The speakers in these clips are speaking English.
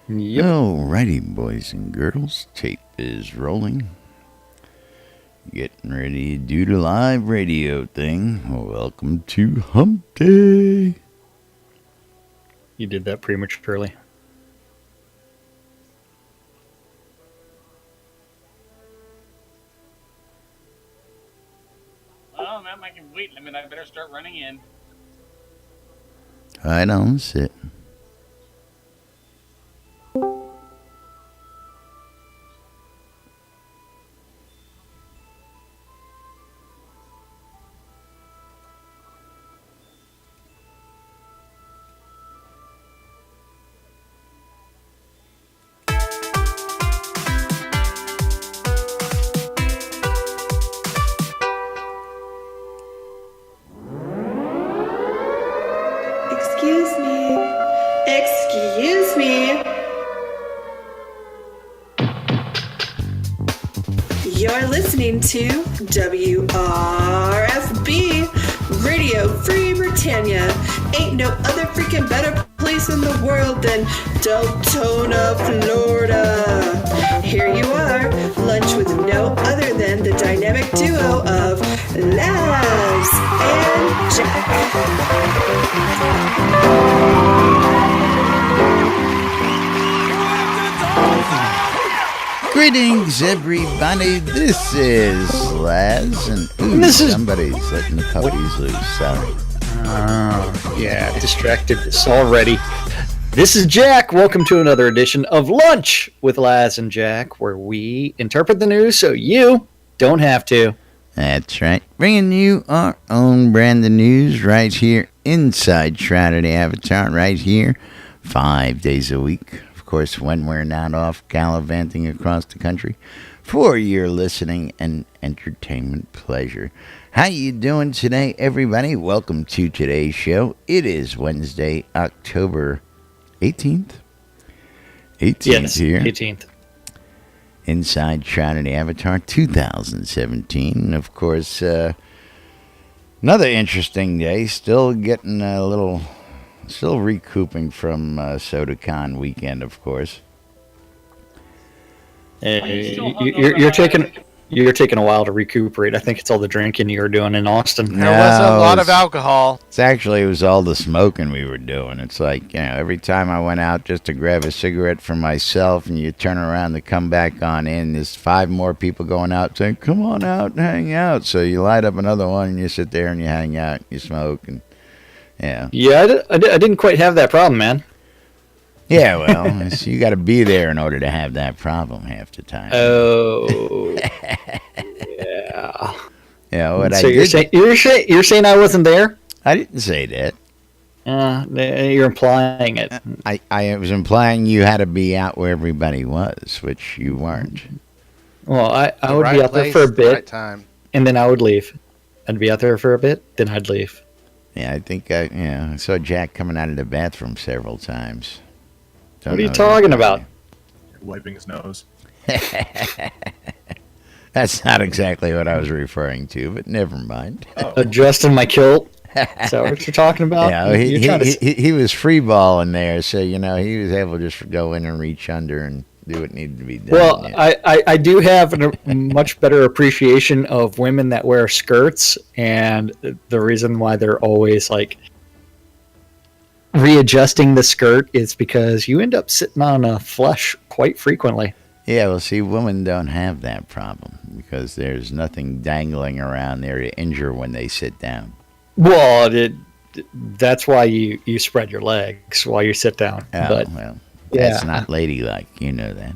Yep. Alrighty, boys and girls, tape is rolling. Getting ready to do the live radio thing. Welcome to Hump Day. You did that prematurely. Well, I'm at my weight limit. I better start running in. Right on, sit. Excuse me. You're listening to WRFB, Radio Free Britannia. Ain't no other freaking better place in the world than Deltona, Florida. Here you are, lunch with no other than the dynamic duo of Laz and Jack. Greetings, everybody. This is Laz, and somebody's letting the puppies loose. Sorry. Yeah, distracted this already. This is Jack. Welcome to another edition of Lunch with Laz and Jack, where we interpret the news so you don't have to. That's right. Bringing you our own brand of news right here inside Shroud of the Avatar, right here, 5 days a week. Of course, when we're not off gallivanting across the country for your listening and entertainment pleasure. How you doing today, everybody? Welcome to today's show. It is Wednesday, October 18th. 18th here. 18th. Inside Shroud of the Avatar 2017. Of course, another interesting day. Still getting a little... Still recouping from SodaCon weekend, of course. You're taking a while to recuperate. I think it's all the drinking you were doing in Austin. There was a lot of alcohol. It was all the smoking we were doing. It's like, every time I went out just to grab a cigarette for myself, and you turn around to come back on in, there's 5 more people going out saying, come on out and hang out. So you light up another one, and you sit there and you hang out, and you smoke, and Yeah, I didn't quite have that problem, man. Yeah, well, you got to be there in order to have that problem half the time. Oh, yeah. Yeah, what So I did... you're saying I wasn't there? I didn't say that. You're implying it. I was implying you had to be out where everybody was, which you weren't. Well, I would be out there for a bit, and then I would leave. I'd be out there for a bit, then I'd leave. Yeah, I think I saw Jack coming out of the bathroom several times. What are you talking about? Wiping his nose. That's not exactly what I was referring to, but never mind. Adjusting my kilt. Is that what you're talking about? Yeah, he was free balling there, so he was able to just go in and reach under and do what needed to be done. Well, yeah. I do have a much better appreciation of women that wear skirts, and the reason why they're always like readjusting the skirt is because you end up sitting on a flesh quite frequently. Yeah, well, see, women don't have that problem because there's nothing dangling around there to injure when they sit down. Well, that's why you spread your legs while you sit down. Oh, but well, that's not ladylike. You know that.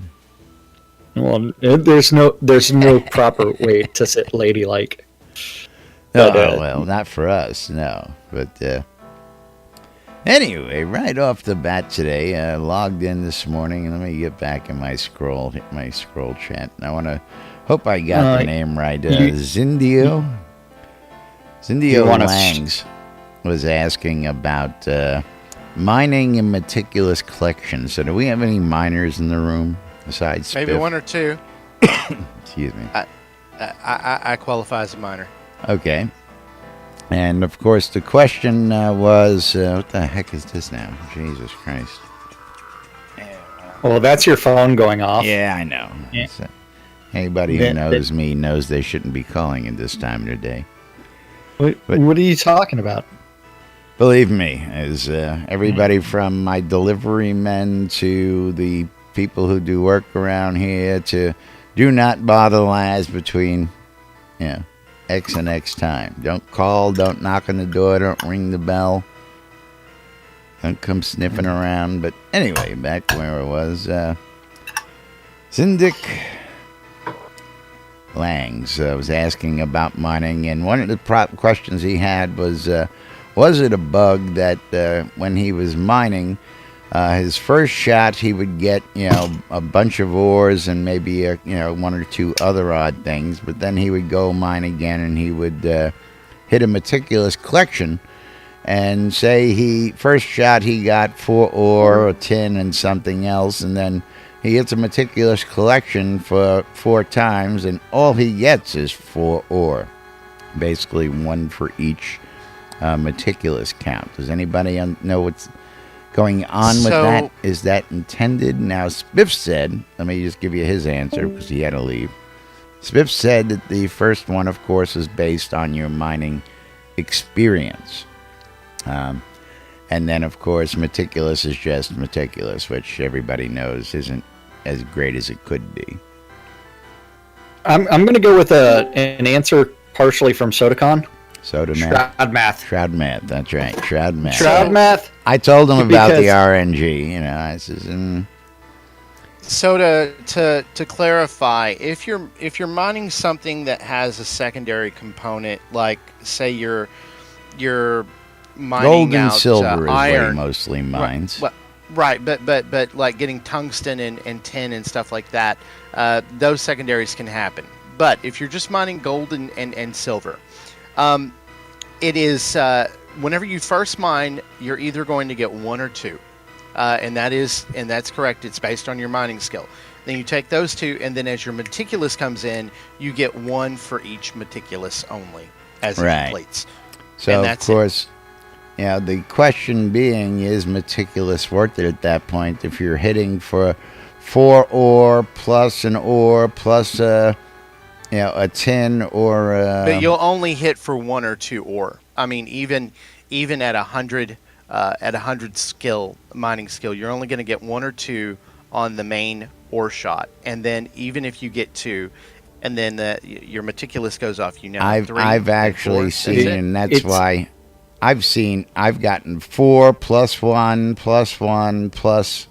Well, there's no proper way to sit ladylike. But, well, not for us, no. But anyway, right off the bat today, I logged in this morning, and let me get back in my scroll chat. I hope I got the name right. Zindio Langs was asking about mining and meticulous collection. So do we have any miners in the room besides Maybe Spiff? one or two. Excuse me. I qualify as a miner. Okay. And, of course, the question was, what the heck is this now? Jesus Christ. Well, that's your phone going off. Yeah, I know. Yeah. So, anybody who knows me knows they shouldn't be calling at this time of the day. What are you talking about? Believe me, as everybody from my delivery men to the people who do work around here to do not bother Laz between, X and X time. Don't call, don't knock on the door, don't ring the bell. Don't come sniffing around. But anyway, back where I was. Zindic Langs was asking about mining, and one of the questions he had was it a bug that when he was mining, his first shot he would get, a bunch of ores and maybe, one or two other odd things, but then he would go mine again and he would hit a meticulous collection. And say first shot he got 4 ore, a tin, and something else, and then he hits a meticulous collection for 4 times, and all he gets is 4 ore. Basically, 1 for each meticulous count. Does anybody know what's going on with that? Is that intended? Now, Spiff said, let me just give you his answer because he had to leave. Spiff said that the first one, of course, is based on your mining experience. And then, of course, meticulous is just meticulous, which everybody knows isn't as great as it could be. I'm going to go with an answer partially from Sodacon. Soda math? Shroud math. Shroud math, that's right. Shroud math. Shroud math. I told him about the RNG, I says, So to clarify, if you're mining something that has a secondary component, like say you're mining gold and out silver is iron, what he mostly mines. Right, but like getting tungsten and tin and stuff like that, those secondaries can happen. But if you're just mining gold and silver, it is whenever you first mine, you're either going to get 1 or 2, and that's correct. It's based on your mining skill. Then you take those 2, and then as your meticulous comes in, you get 1 for each meticulous only as it completes. So of course. The question being, is meticulous worth it at that point? If you're hitting for 4 ore plus an ore plus a tin or but you'll only hit for 1 or 2 ore. I mean, even at 100 mining skill, you're only going to get 1 or 2 on the main ore shot, and then even if you get 2, and then your meticulous goes off, have 3. I've actually seen, and that's why. I've gotten 4 plus 1 plus 1 plus,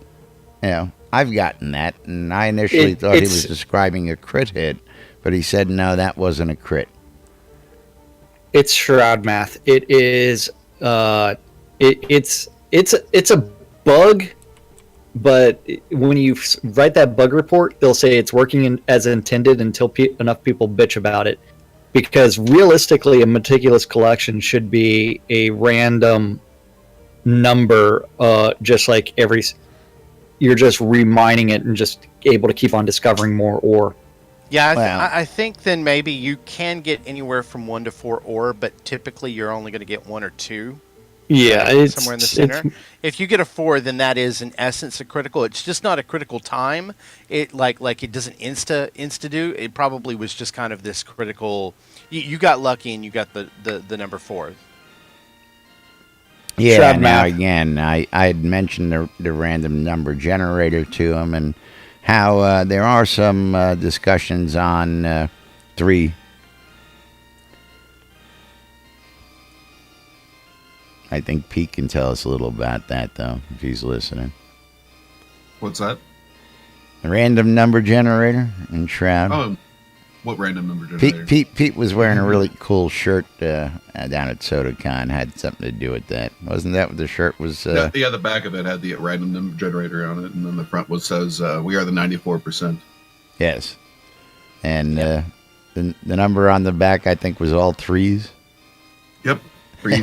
I've gotten that. And I initially thought he was describing a crit hit, but he said, no, that wasn't a crit. It's Shroud math. It is, it's a bug, but when you write that bug report, they'll say it's working as intended until enough people bitch about it. Because realistically, a meticulous collection should be a random number, just like you're just remining it and just able to keep on discovering more ore. Yeah, I think then maybe you can get anywhere from 1 to 4 ore, but typically you're only going to get 1 or 2. Yeah, somewhere in the center. If you get a 4, then that is in essence a critical. It's just not a critical time. It like it doesn't insta do. It probably was just kind of this critical. You got lucky and you got the number 4. Yeah. Now again, I had mentioned the random number generator to him and how there are some discussions on 3. I think Pete can tell us a little about that, though, if he's listening. What's that? A random number generator in Shroud. Oh, what random number generator? Pete was wearing a really cool shirt down at SodaCon. Had something to do with that. Wasn't that what the shirt was? Yeah, the back of it had the random number generator on it, and then the front says, we are the 94%. Yes. And the number on the back, I think, was all 3s. Yep. 3.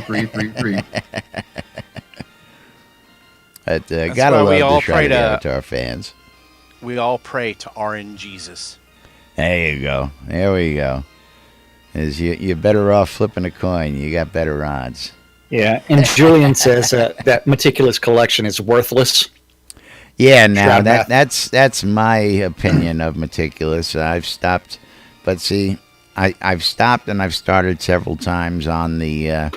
But gotta love the Shroud Avatar fans. We all pray to RN Jesus. There you go. There we go. You're better off flipping a coin. You got better odds. Yeah, and Julian says that meticulous collection is worthless. Yeah, now Shroud math. that's my opinion of meticulous. I've stopped, but see, I've stopped and I've started several times on the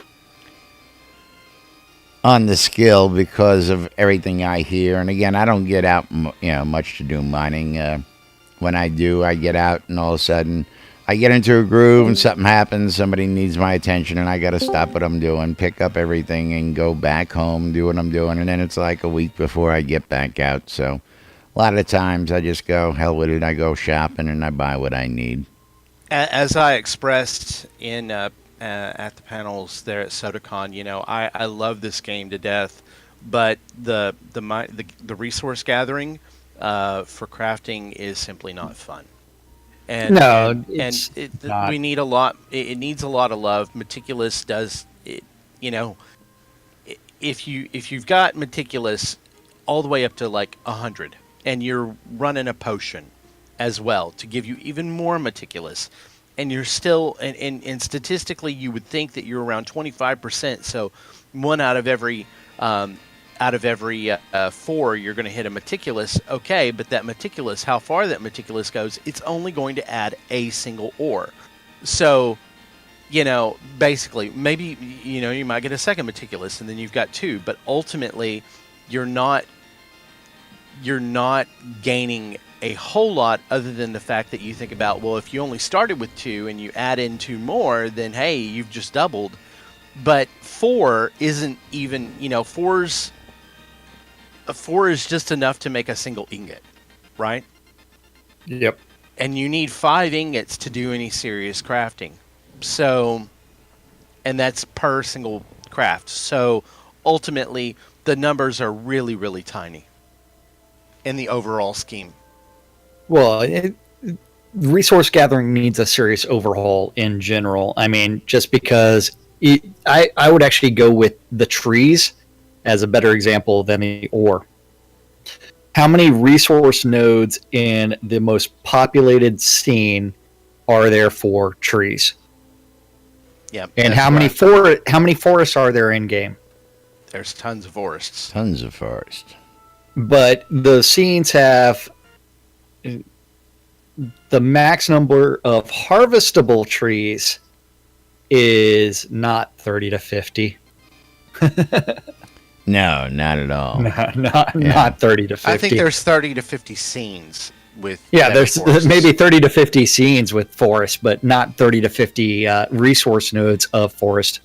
skill because of everything I hear. And again, I don't get out, much to do mining. When I do, I get out, and all of a sudden, I get into a groove, and something happens. Somebody needs my attention, and I got to stop what I'm doing, pick up everything, and go back home, do what I'm doing, and then it's like a week before I get back out. So, a lot of times, I just go hell with it. I go shopping, and I buy what I need. As I expressed in at the panels there at SodaCon, I love this game to death, but the resource gathering for crafting is simply not fun. And No, and it's not. we need a lot. It needs a lot of love. Meticulous does it. If you've got meticulous all the way up to like 100, and you're running a potion as well to give you even more meticulous, and you're still and statistically you would think that you're around 25%. So one out of every four, you're going to hit a meticulous. Okay, but that meticulous, how far that meticulous goes, it's only going to add a single ore. So, basically, maybe, you might get a second meticulous, and then you've got two. But ultimately, you're not gaining a whole lot other than the fact that you think about, well, if you only started with two and you add in two more, then, hey, you've just doubled. But four isn't even, four is just enough to make a single ingot, right? Yep. And you need 5 ingots to do any serious crafting. So, and that's per single craft. So, ultimately, the numbers are really, really tiny in the overall scheme. Well, resource gathering needs a serious overhaul in general. I mean, just because I would actually go with the trees as a better example than the ore. How many resource nodes in the most populated scene are there for trees? Yeah. And how many forests are there in game? There's tons of forests. Tons of forest. But the scenes have the max number of harvestable trees is not 30 to 50. No, not at all. Not 30 to 50. I think there's 30 to 50 scenes with there's forests. maybe 30 to 50 scenes with forest, but not 30 to 50 resource nodes of forest.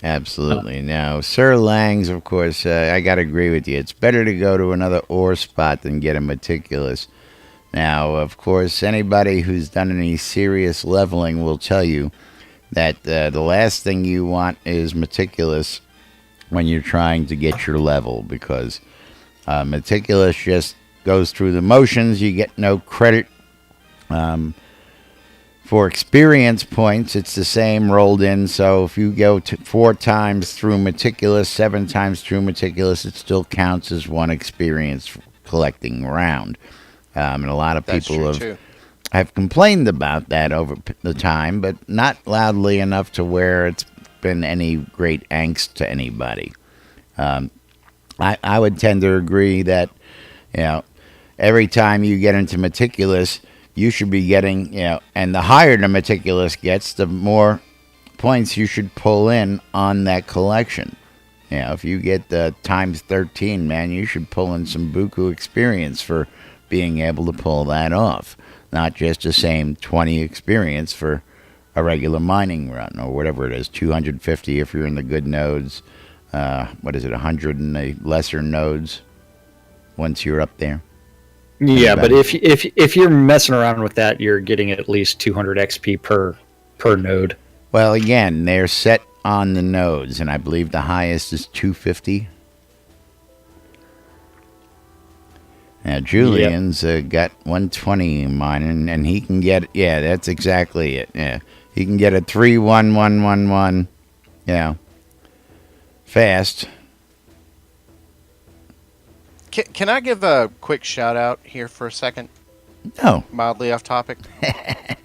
Absolutely. Now, Sir Lang's, of course, I got to agree with you. It's better to go to another ore spot than get a meticulous. Now, of course, anybody who's done any serious leveling will tell you that the last thing you want is meticulous when you're trying to get your level, because meticulous just goes through the motions. You get no credit for experience points. It's the same rolled in. So if you go 4 times through meticulous, 7 times through meticulous, it still counts as one experience collecting round. And a lot of people have complained about that over the time, but not loudly enough to where it's been any great angst to anybody. I would tend to agree that, every time you get into meticulous, you should be getting, and the higher the meticulous gets, the more points you should pull in on that collection. If you get times 13, man, you should pull in some buku experience for being able to pull that off. Not just the same 20 experience for a regular mining run, or whatever it is, 250 if you're in the good nodes. 100 in the lesser nodes once you're up there. Yeah, but if you're messing around with that, you're getting at least 200 XP per node. Well, again, they're set on the nodes, and I believe the highest is 250. Now, Julian's got 120 in mine, and he can get, that's exactly it. Yeah, he can get a 3-1-1-1-1, fast. Can I give a quick shout out here for a second? No. Mildly off topic.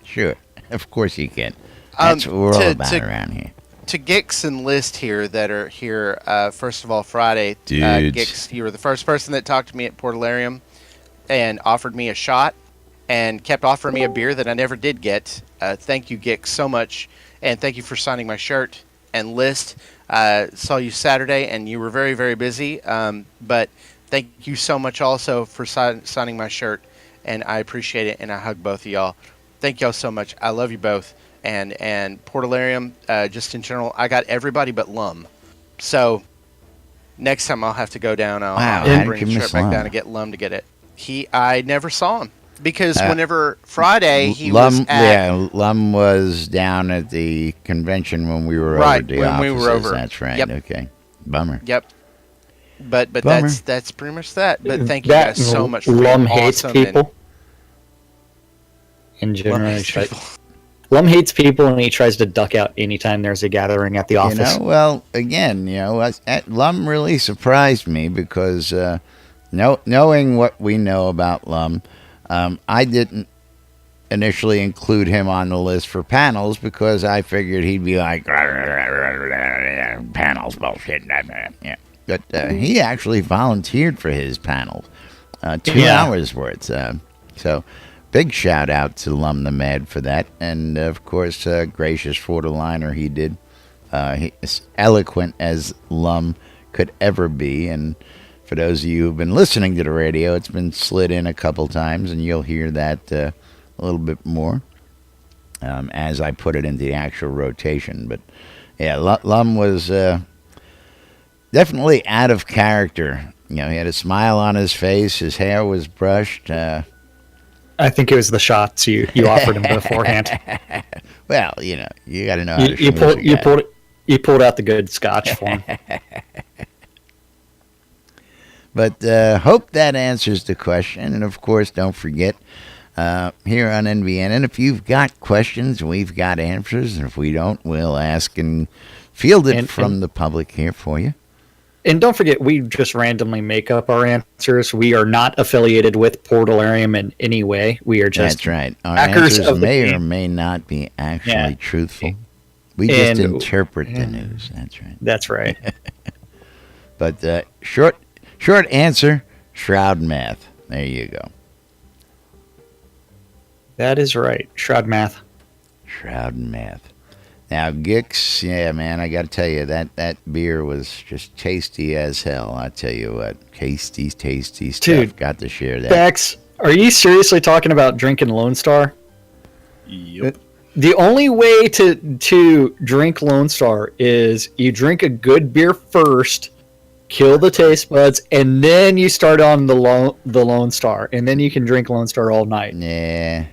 Sure, of course you can. That's what we're all about around here. to Gix and List here that are here, first of all, Friday. Dudes. Gix, you were the first person that talked to me at Portalarium and offered me a shot and kept offering me a beer that I never did get. Thank you, Gix, so much. And thank you for signing my shirt. And List, saw you Saturday, and you were very, very busy. But thank you so much also for signing my shirt. And I appreciate it, and I hug both of y'all. Thank y'all so much. I love you both. And Portalarium, just in general, I got everybody but Lum. So next time I'll have to go down. I'll bring the shirt back down and get Lum to get it. I never saw him because whenever Friday he was at... Lum was down at the convention when we were over at the offices. We were over. That's right. Yep. Okay. Bummer. Yep. But Bummer. that's pretty much that. But thank you guys so much for being Lum hates awesome people. In general, Lum hates people, and he tries to duck out anytime there's a gathering at the office. Well, again, Lum really surprised me because knowing what we know about Lum, I didn't initially include him on the list for panels because I figured he'd be like, panels, bullshit. Yeah. But he actually volunteered for his panels, 2 hours worth. So big shout out to Lum the Mad for that. And, of course, gracious for the liner he did. He's eloquent as Lum could ever be. And for those of you who've been listening to the radio, it's been slid in a couple times, and you'll hear that a little bit more as I put it into the actual rotation. But, yeah, Lum was definitely out of character. He had a smile on his face. His hair was brushed. I think it was the shots you offered him beforehand. Well, you got to know how to you pulled out the good scotch for him. But hope that answers the question. And, of course, don't forget, here on NBNN, if you've got questions, we've got answers. And if we don't, we'll ask and field it from the public here for you. And don't forget, we just randomly make up our answers. We are not affiliated with Portalarium in any way. We are just That's right. Our answers may or may not be actually truthful. We just interpret the news. That's right. That's right. But short answer, Shroud math. There you go. That is right. Shroud math. Shroud math. Now, Gix, yeah, man, I got to tell you, that beer was just tasty as hell. I tell you what, tasty stuff. Dude, got to share that. Bex, are you seriously talking about drinking Lone Star? Yep. The only way to drink Lone Star is you drink a good beer first, kill the taste buds, and then you start on the Lone Star, and then you can drink Lone Star all night. Yeah.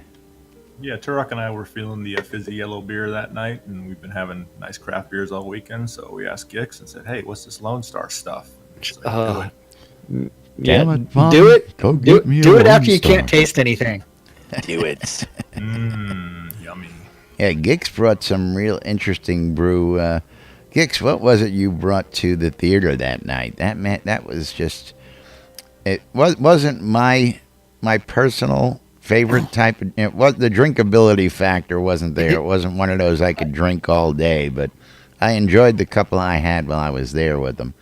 Yeah, Turok and I were feeling the fizzy yellow beer that night, and we've been having nice craft beers all weekend. So we asked Gix and said, "Hey, what's this Lone Star stuff?" Like, Yeah, Mom, do it. Go get me Do a it after Lone you Star. can't taste anything. Do it. Yummy. Yeah, Gix brought some real interesting brew. Gix, what was it you brought to the theater that night? That was just. It wasn't my personal favorite type of. It was the drinkability factor wasn't there. It wasn't one of those I could drink all day, but I enjoyed the couple I had while I was there with them.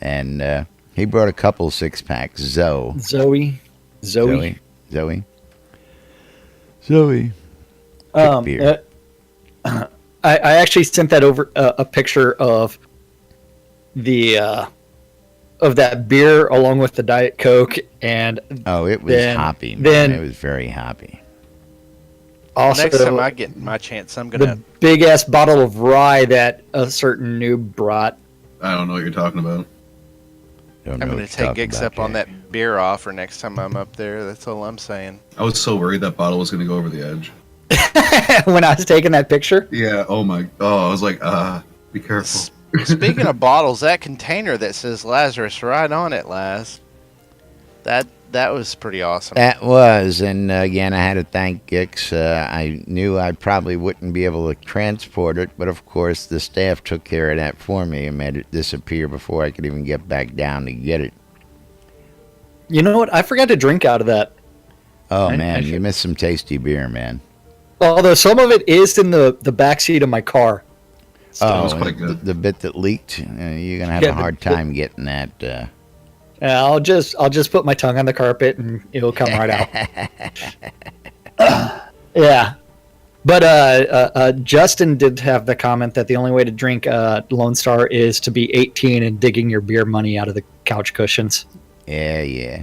And he brought a couple 6-packs. Zoe. Beer. I actually sent that over a picture of the of that beer along with the Diet Coke, and it was hoppy. Man. Then it was very hoppy. Also, Next time I get my chance, I'm gonna the big ass bottle of rye that a certain noob brought. I don't know what you're talking about. I'm gonna take Gix up on that beer offer next time I'm up there. That's all I'm saying. I was so worried that bottle was going to go over the edge. When I was taking that picture. Yeah. Oh my. Oh, I was like, be careful. Speaking of bottles, that container that says Lazarus right on it, Laz. That was pretty awesome. That was, and again, I had to thank Gix. I knew I probably wouldn't be able to transport it, but of course, the staff took care of that for me and made it disappear before I could even get back down to get it. You know what? I forgot to drink out of that. Oh, man, you missed some tasty beer, man. Although some of it is in the backseat of my car. was quite good. The bit that leaked. You're gonna have a hard time getting that. I'll just put my tongue on the carpet and it'll come right out. Yeah. But Justin did have the comment that the only way to drink Lone Star is to be 18 and digging your beer money out of the couch cushions. Yeah.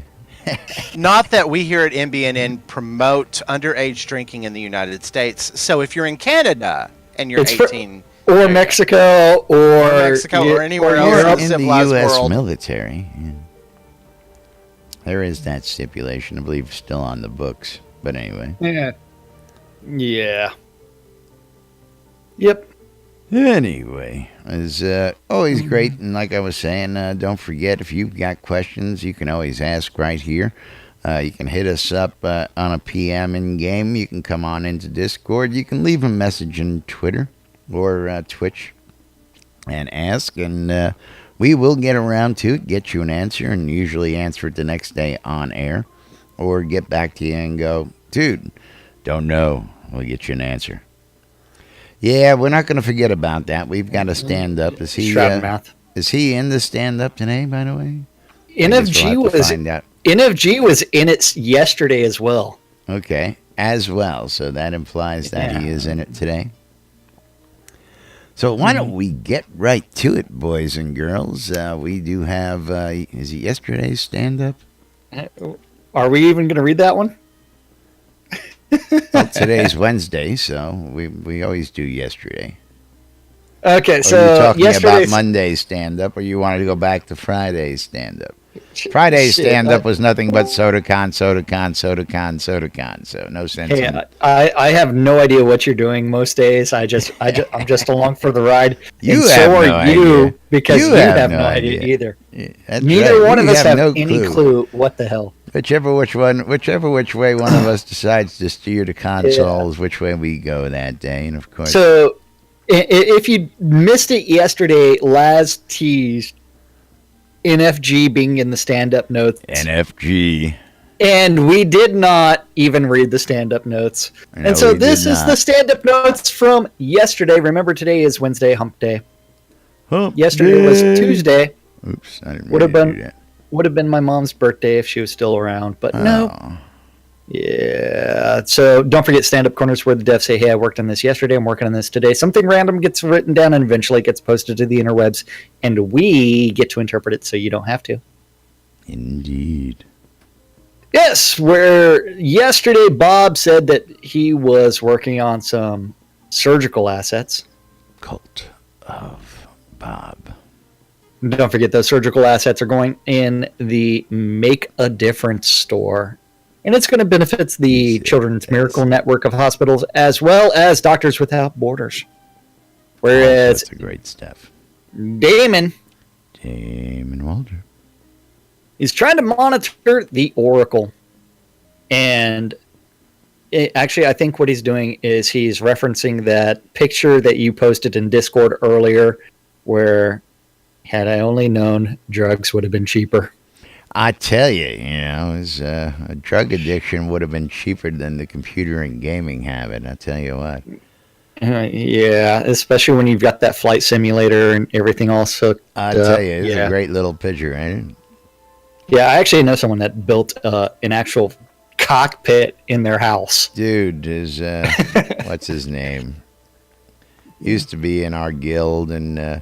Not that we here at NBNN promote underage drinking in the United States. So if you're in Canada and you're 18, or Mexico, or anywhere Or else in in the the civilized U.S. world, military, yeah. There is that stipulation. I believe still on the books. But anyway. Yeah. Yep. Anyway, it's always great, and like I was saying, don't forget, if you've got questions, you can always ask right here. You can hit us up on a PM in-game. You can come on into Discord. You can leave a message in Twitter or Twitch and ask, and we will get around to it, get you an answer, and usually answer it the next day on air, or get back to you and go, dude, don't know. We'll get you an answer. Yeah, we're not going to forget about that. We've got a stand-up. Is he in the stand-up today, by the way? NFG was in it yesterday as well. Okay, as well. So that implies that he is in it today. So why don't we get right to it, boys and girls? We do have, is it yesterday's stand-up? Are we even going to read that one? Well, today's Wednesday, so we always do yesterday. Okay, so are you talking about Monday's stand-up, or you wanted to go back to Friday's stand-up? Friday's stand-up was nothing but SodaCon, so no sense. Hey, I have no idea what you're doing most days. I'm just along for the ride. You and have so are no you, idea. because you have no idea either. Yeah, Neither one of us have no any clue what the hell. Whichever which way one of us decides to steer the console is which way we go that day, and of course. So, if you missed it yesterday, Laz teased NFG being in the stand-up notes. NFG. And we did not even read the stand-up notes. No, and so this is the stand-up notes from yesterday. Remember, today is Wednesday, hump day. Yesterday was Tuesday. Oops, I didn't really do that. Would have been my mom's birthday if she was still around, but no. Yeah. So don't forget stand-up corners where the devs say, hey, I worked on this yesterday. I'm working on this today. Something random gets written down and eventually gets posted to the interwebs, and we get to interpret it so you don't have to. Indeed. Yes, where yesterday Bob said that he was working on some surgical assets. Cult of Bob. Don't forget those surgical assets are going in the Make a Difference store. And it's going to benefit the Children's Miracle Network of hospitals as well as Doctors Without Borders. Whereas that's great stuff. Damon Walter. He's trying to monitor the Oracle. And actually, I think what he's doing is he's referencing that picture that you posted in Discord earlier where, had I only known, drugs would have been cheaper. I tell you, a drug addiction would have been cheaper than the computer and gaming habit. I tell you what. Yeah, especially when you've got that flight simulator and everything else hooked I tell you, it's a great little picture, ain't it? Yeah, I actually know someone that built an actual cockpit in their house. Dude, is what's his name? Used to be in our guild, and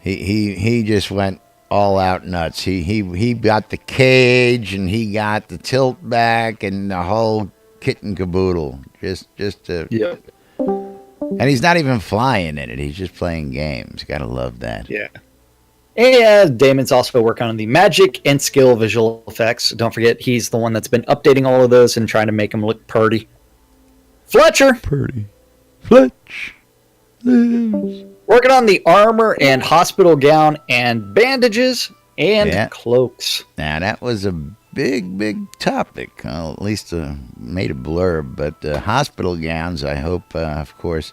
he just went all out nuts. He got the cage, and he got the tilt back, and the whole kit and caboodle. Just to. Yeah. And he's not even flying in it. He's just playing games. Gotta love that. Yeah. And Damon's also working on the magic and skill visual effects. Don't forget, he's the one that's been updating all of those and trying to make them look purty. Fletcher. Purty. Fletch. Lives. Working on the armor and hospital gown and bandages and cloaks. Now, that was a big topic. Well, at least made a blurb. But hospital gowns, I hope, of course,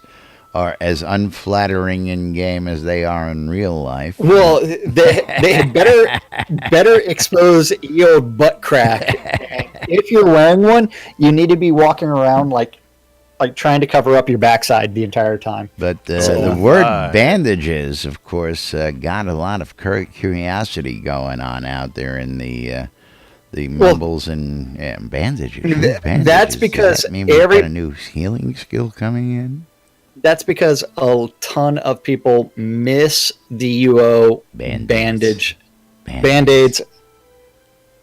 are as unflattering in game as they are in real life. Well, they had better expose your butt crack. If you're wearing one, you need to be walking around like like trying to cover up your backside the entire time. But the word bandages, of course, got a lot of curiosity going on out there in the mumbles and bandages. Bandages. That's because Does that mean we've got a new healing skill coming in? That's because a ton of people miss the UO Band-Aids,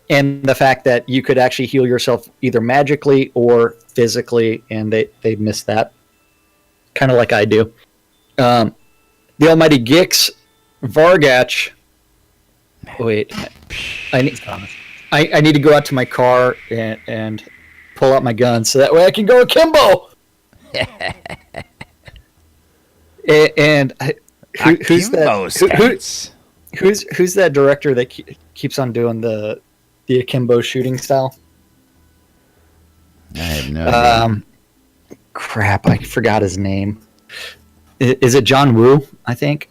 and the fact that you could actually heal yourself either magically or physically, and they miss that. Kind of like I do. The almighty Gix Vargach. Wait, I need to go out to my car and pull out my gun so that way I can go akimbo. And who's that? Who's that director that keeps on doing the akimbo shooting style? I have no idea. Crap, I forgot his name. Is it John Woo? I think.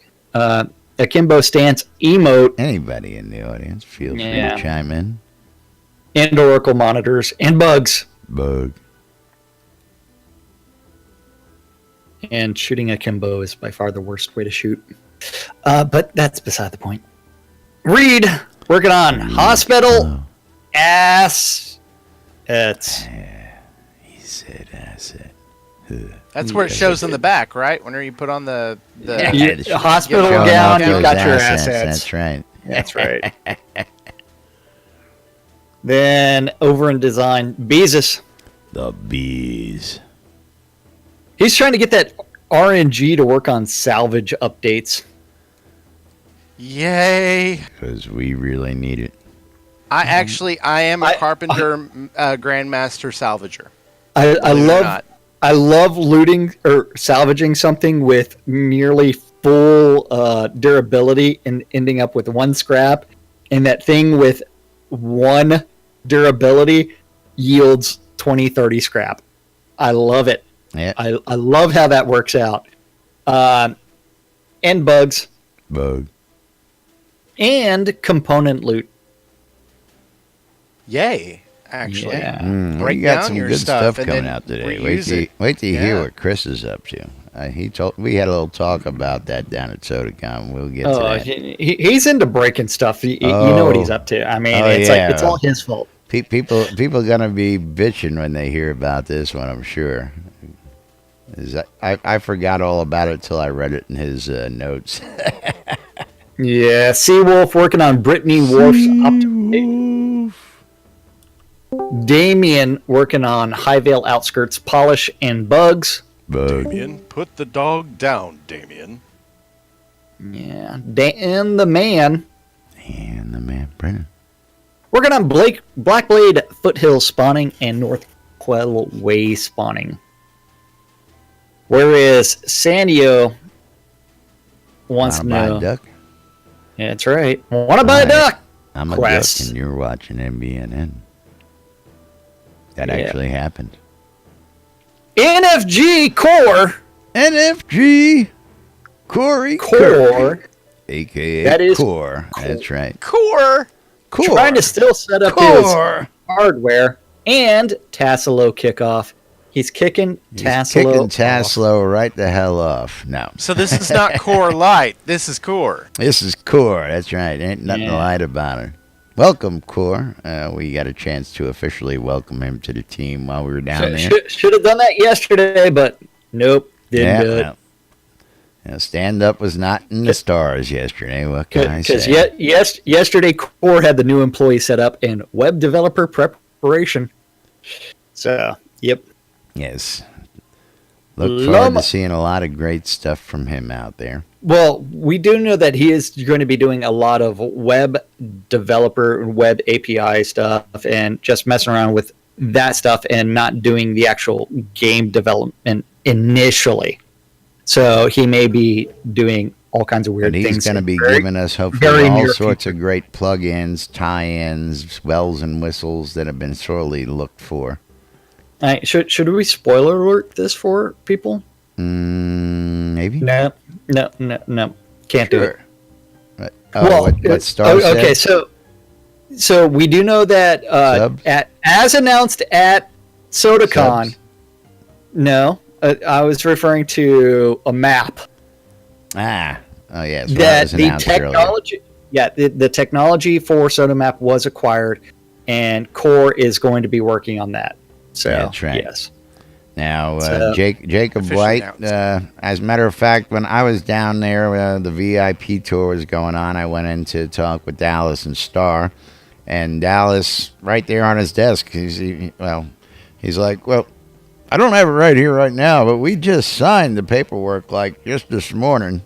Akimbo stance emote. Anybody in the audience, feel free to chime in. And Oracle monitors and bugs. Bug. And shooting akimbo is by far the worst way to shoot. But that's beside the point. Reed, working on hospital assets. He said asset. That's where it shows in the back, right? Whenever you put on the hospital gown, you've got your assets. That's right. That's right. Then over in design, Beezus. The bees. He's trying to get that RNG to work on salvage updates. Yay! Because we really need it. I am a carpenter, grandmaster salvager. I love looting or salvaging something with nearly full durability and ending up with one scrap, and that thing with one durability yields 20-30 scrap. I love it. Yeah. I love how that works out. And bugs. Bug. And component loot. Yay! Actually, We got some good stuff coming out today. Wait till you hear what Chris is up to. We had a little talk about that down at SodaCon. We'll get to that. He's into breaking stuff. You know what he's up to. I mean, it's all his fault. People gonna be bitching when they hear about this one, I'm sure. I forgot all about it till I read it in his notes. Yeah, Seawolf working on Brittany Wolf's optimization. Damien working on Highvale Outskirts polish and bugs. Damien, put the dog down, Damien. Yeah, and the man. Brennan. Working on Blackblade Foothill spawning and North Quell Way spawning. Whereas Sandio wants to know. Buy a duck? Yeah, that's right. Want to buy a duck? I'm a Quest. duck and you're watching NBNN. That actually happened. NFG Core. NFG Corey Core. A.K.A. That is Core. That's right. Core. Trying to still set up his hardware and Tassilo kickoff. He's kicking Tassilo right the hell off. No. So this is not Core Light. This is Core. This is Core. That's right. Ain't nothing light about it. Welcome, Core. We got a chance to officially welcome him to the team while we were down there. Should have done that yesterday, but nope, didn't do it. Well, stand up was not in the stars yesterday. What can I say? Because yesterday, Core had the new employee set up and web developer preparation. So, yep. Yes. Look forward to seeing a lot of great stuff from him out there. Well, we do know that he is going to be doing a lot of web developer, web API stuff, and just messing around with that stuff and not doing the actual game development initially. So he may be doing all kinds of weird things. He's going to be giving us hopefully all sorts of great plugins, tie-ins, bells and whistles that have been sorely looked for. Should we spoiler alert this for people? Maybe. No. Can't do it. What Star said? Okay, so we do know that as announced at SodaCon, No, I was referring to a map. Oh yes, That the technology, the technology for SodaMap was acquired, and Core is going to be working on that. So That's right. yes. Now, So- Jacob Officially White, announced. as a matter of fact, when I was down there, the VIP tour was going on. I went in to talk with Dallas and Star, and Dallas, right there on his desk, he's like, well, I don't have it right here right now, but we just signed the paperwork like just this morning,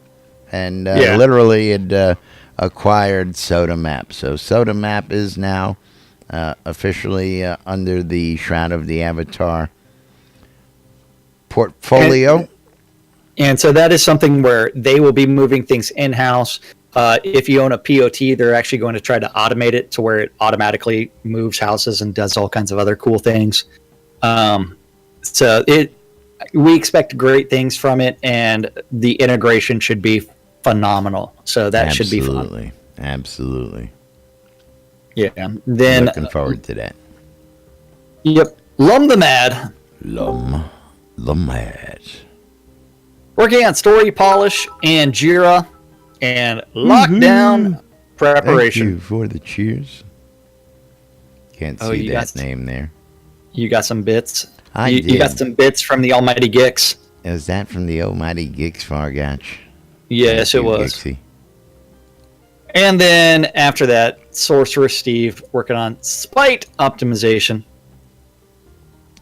and literally had acquired SodaMap. So SodaMap is now officially under the Shroud of the Avatar portfolio. And so that is something where they will be moving things in-house. If you own a POT, they're actually going to try to automate it to where it automatically moves houses and does all kinds of other cool things. We expect great things from it, and the integration should be phenomenal. So that should be fun. Absolutely. Yeah. Then Looking forward to that. Yep. Lum the Mad. The Mad. Working on story polish and Jira and lockdown preparation. Thank you for the cheers. Can't see you that got- name there. You got some bits. I You got did. some bits from the Almighty Gix. Is that from the Almighty Geeks Fargotch? Yes, Thank it you, was. Gixie. And then after that, Sorcerer Steve working on spite optimization.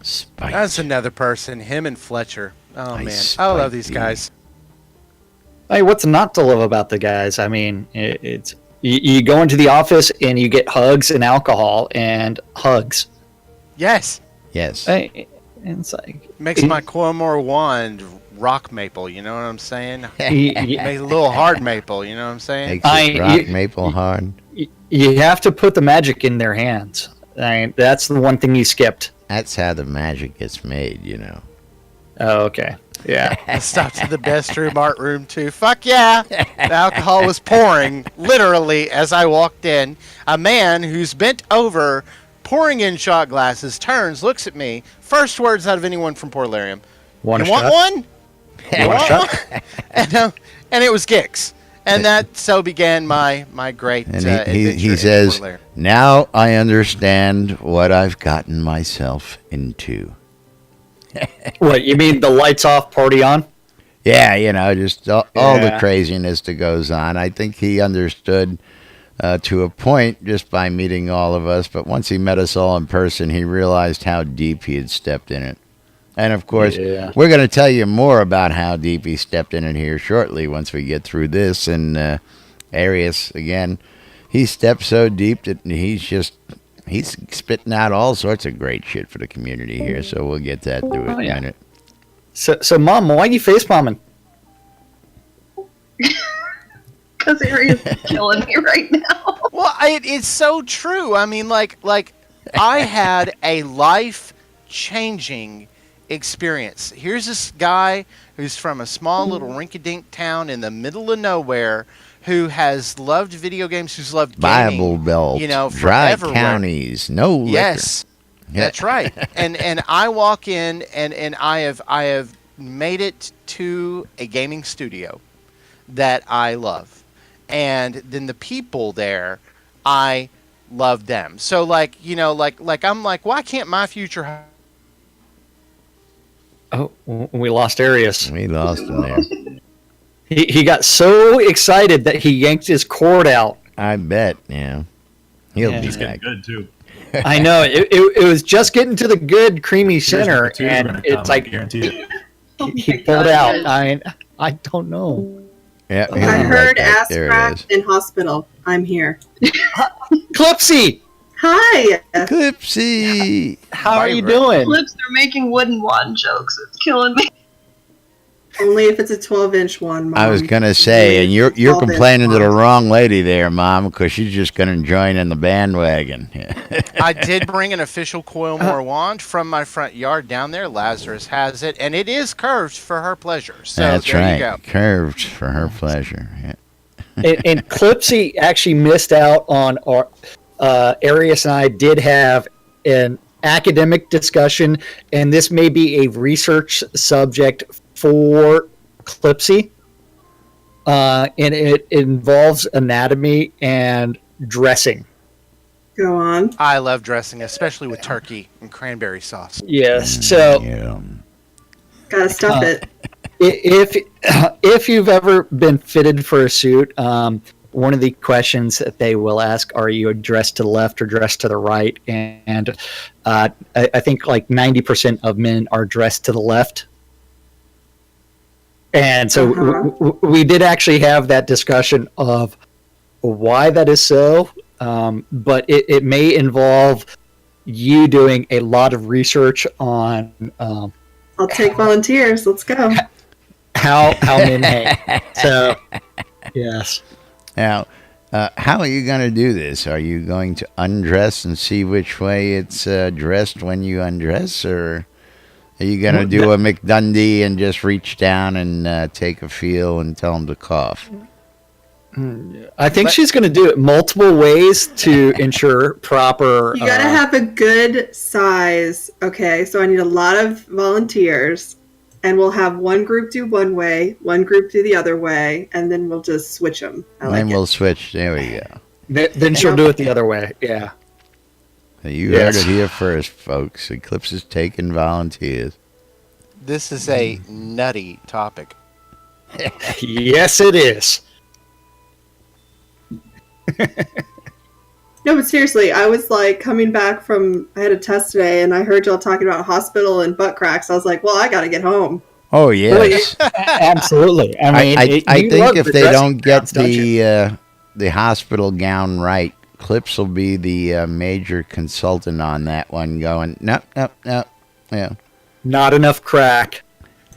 Spite. That's another person. Him and Fletcher. Oh I man, I spite love these thee. guys. Hey, what's not to love about the guys? I mean, it's you go into the office and you get hugs and alcohol and hugs. Yes, Yes. Hey, and it's like makes my Quillmore wand rock maple. You know what I'm saying? you, Makes a little hard maple. You know what I'm saying? Makes it rock maple hard. you have to put the magic in their hands. I mean, that's the one thing you skipped. That's how the magic gets made, you know. Oh, okay. Yeah. I stopped at the best room, art room too. Fuck yeah! The alcohol was pouring literally as I walked in. A man who's bent over, pouring in shot glasses, turns, looks at me. First words out of anyone from Portularium. Want You a want shot? one? You want a shot? And it was Gix. And that so began my great And adventure he in says, Portularium. now I understand what I've gotten myself into. What, you mean the lights off, party on? Yeah, you know, just all the Yeah. craziness that goes on. I think he understood to a point just by meeting all of us. But once he met us all in person, he realized how deep he had stepped in it. And, of course, Yeah. we're going to tell you more about how deep he stepped in it here shortly once we get through this. And Arius, again, he stepped so deep that he's spitting out all sorts of great shit for the community here. So we'll get that to it in yeah. a minute. So Mom, why are you face palming? Because Arius is killing me right now. Well, it's so true. I mean, like I had a life-changing experience. Here's this guy who's from a small little rinky-dink town in the middle of nowhere who has loved video games, who's loved gaming, Bible Belt, you know, dry forever. counties, no liquor. Yes, Yeah. that's right. And I walk in and I have made it to a gaming studio that I love, and then the people there, I love them. So like I'm like, why can't my future? Oh, we lost Arius. We lost him there. He got so excited that he yanked his cord out. I bet, yeah. He'll Yeah. be He's getting back. good too. I know it was just getting to the good creamy center, Here's the two and gonna it's come, I like guarantee it. he pulled out. I don't know. Yeah, he'll be I right heard back. ass There crack it is. in hospital. I'm here. Clipsy, Hi. Clipsy! how are you Vibrant. doing? Flips, they're making wooden wand jokes. It's killing me. Only if it's a 12-inch one, Mom. I was gonna say, and you're 12-inch complaining to the one. wrong lady there, Mom, because she's just gonna join in the bandwagon. I did bring an official Coilmore wand from my front yard down there. Lazarus has it, and it is curved for her pleasure. So That's there right. you go. Curved for her pleasure. Yeah. And Clipsy actually missed out on our Arius and I did have an academic discussion, and this may be a research subject for Clipsy. And it involves anatomy and dressing. Go on. I love dressing, especially with turkey and cranberry sauce. Yes. So Yeah. Gotta stuff it. if you've ever been fitted for a suit, one of the questions that they will ask, are you dressed to the left or dressed to the right? And I think like 90% of men are dressed to the left. And so we did actually have that discussion of why that is so, but it may involve you doing a lot of research on I'll take volunteers. Let's go. how men hang. So, yes. Now, how are you going to do this? Are you going to undress and see which way it's dressed when you undress, or are you going to do a McDundee and just reach down and take a feel and tell them to cough? I think she's going to do it multiple ways to ensure proper. You gotta have a good size. Okay, so I need a lot of volunteers, and we'll have one group do one way, one group do the other way, and then we'll just switch them. Then we'll switch. There we go. Then she'll do it the other way. Yeah. You heard it here first, folks. Eclipse is taking volunteers. This is a nutty topic. Yes, it is. No, but seriously, I was like coming back from, I had a test today, and I heard y'all talking about hospital and butt cracks. I was like, well, I gotta get home. Oh, yes. Absolutely. I mean, I think if they don't get the hospital gown right, Clips will be the major consultant on that one, going, nope. Yeah. Not enough crack.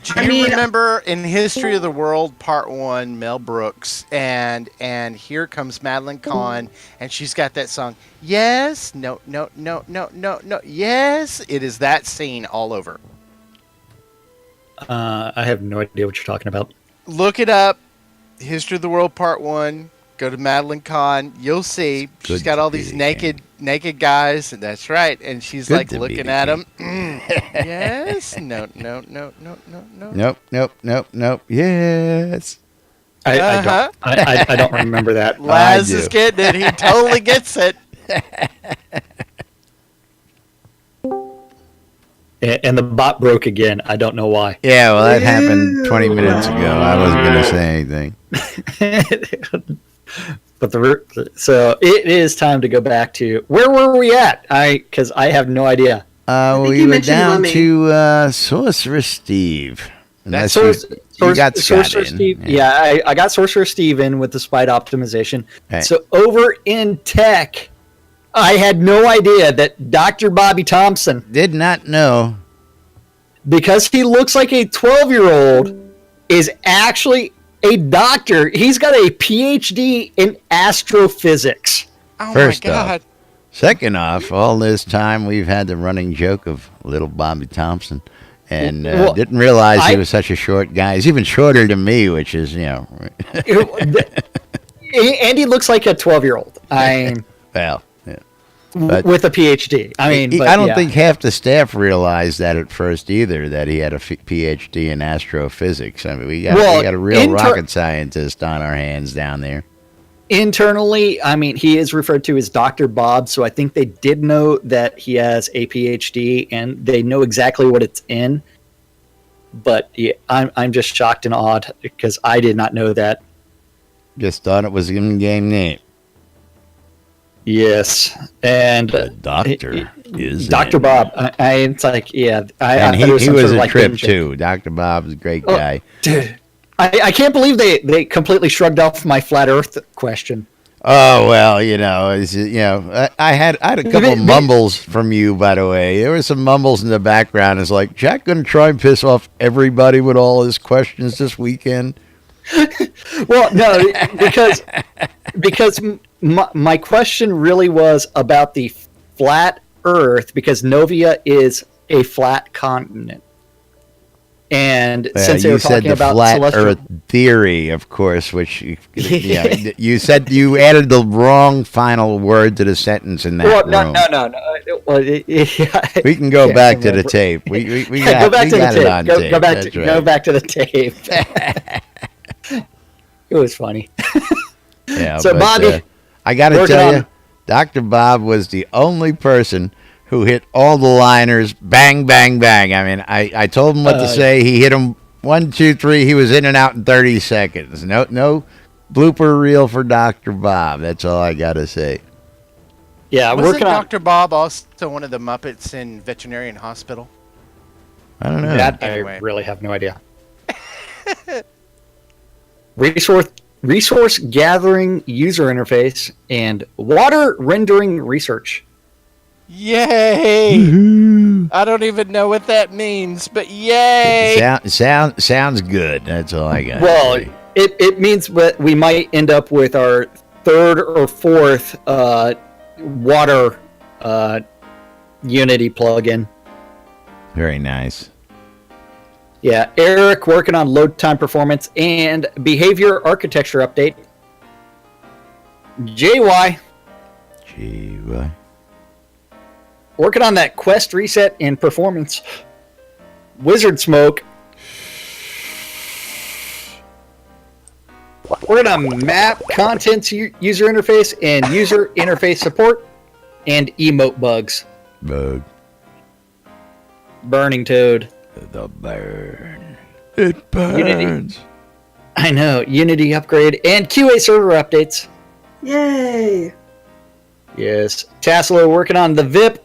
Do you remember in History of the World Part 1, Mel Brooks, and here comes Madeline Kahn, and she's got that song, yes, no, yes. It is that scene all over. I have no idea what you're talking about. Look it up, History of the World Part 1, go to Madeline Kahn, you'll see. She's got all these naked guys, and that's right, and she's like looking at them. Yes, no, Nope, yes. I don't remember that. Laz is getting it. He totally gets it. And the bot broke again. I don't know why. Yeah, well, that happened 20 minutes ago. I wasn't going to say anything. But so it is time to go back to where were we at? Because I have no idea. We were down to Sorcerer Steve. That's you got Sorcerer Steve. Yeah, I got Sorcerer Steve in with the Spite optimization. Okay. So over in tech, I had no idea that Dr. Bobby Thompson did not know, because he looks like a 12-year-old, is actually a doctor. He's got a PhD in astrophysics. Oh, First my God. Off. Second off, all this time we've had the running joke of little Bobby Thompson, and didn't realize he was such a short guy. He's even shorter than me, which is, and he looks like a 12-year-old. Well, but, with a PhD. I don't think half the staff realized that at first either, that he had a PhD in astrophysics. I mean, we got a real rocket scientist on our hands down there. Internally, he is referred to as Dr. Bob, so I think they did know that he has a PhD, and they know exactly what it's in. But yeah, I'm just shocked and awed, because I did not know that. Just thought it was an in-game name. Yes, and the doctor is Dr. Bob. It's like, yeah, he was a trip too. Dr. Bob's a great guy. Dude, I can't believe they completely shrugged off my flat Earth question. Oh well, I had a couple of mumbles from you, by the way. There were some mumbles in the background. It's like, Jack gonna try and piss off everybody with all his questions this weekend. Well, no, because my question really was about the flat Earth, because Novia is a flat continent. And Well, since they you were said talking the about flat celestial, Earth theory, of course, which you said you added the wrong final word to the sentence in that well, room. no. Well, We can go can't back to the remember. tape. We Yeah, got it on Go, tape. go back That's to right. go back to the tape. It was funny. Yeah, So, but, Bobby, I got to working tell on- you, Dr. Bob was the only person who hit all the liners, bang, bang, bang. I mean, I told him what to say. He hit them 1, 2, 3. He was in and out in 30 seconds. No blooper reel for Dr. Bob. That's all I got to say. Yeah, Wasn't working on Dr. Bob also one of the Muppets in Veterinarian Hospital? I don't know. that. Anyway. I really have no idea. Resource gathering user interface and water rendering research. Yay! I don't even know what that means, but yay! Sounds good. That's all I got. Well, it means that we might end up with our third or fourth water Unity plugin. Very nice. Yeah, Eric working on load time performance and behavior architecture update. JY Gee, what? working on that quest reset and performance. Wizard Smoke working on map contents user interface and user interface support and emote bugs. Bug. Burning Toad. The burn. It burns. Unity. I know. Unity upgrade and QA server updates. Yay! Yes. Tassilo working on the VIP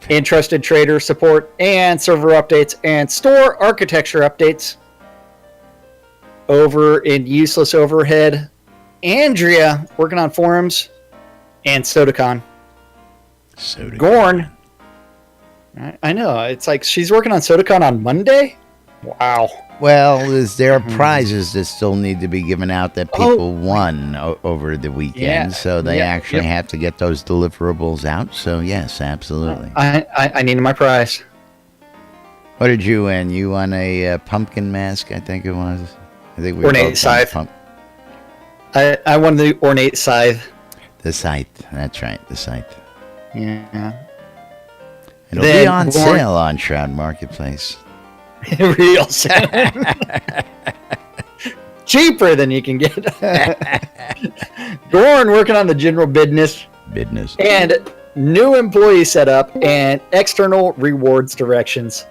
and trusted trader support and server updates and store architecture updates. Over in useless overhead. Andrea working on forums and SodaCon. Gorn. I know. It's like she's working on SodaCon on Monday? Wow. Well, there are prizes that still need to be given out that people won over the weekend, Yeah, so they yeah, actually yep. have to get those deliverables out. So yes, absolutely. I needed my prize. What did you win? You won a pumpkin mask, I think it was. I think we Ornate both won scythe. I won the ornate scythe. the scythe. That's right, the scythe. Yeah. It'll Then be on Gorn- sale on Shroud Marketplace. Real soon. Cheaper than you can get. Gorn working on the general business and new employee setup and external rewards directions.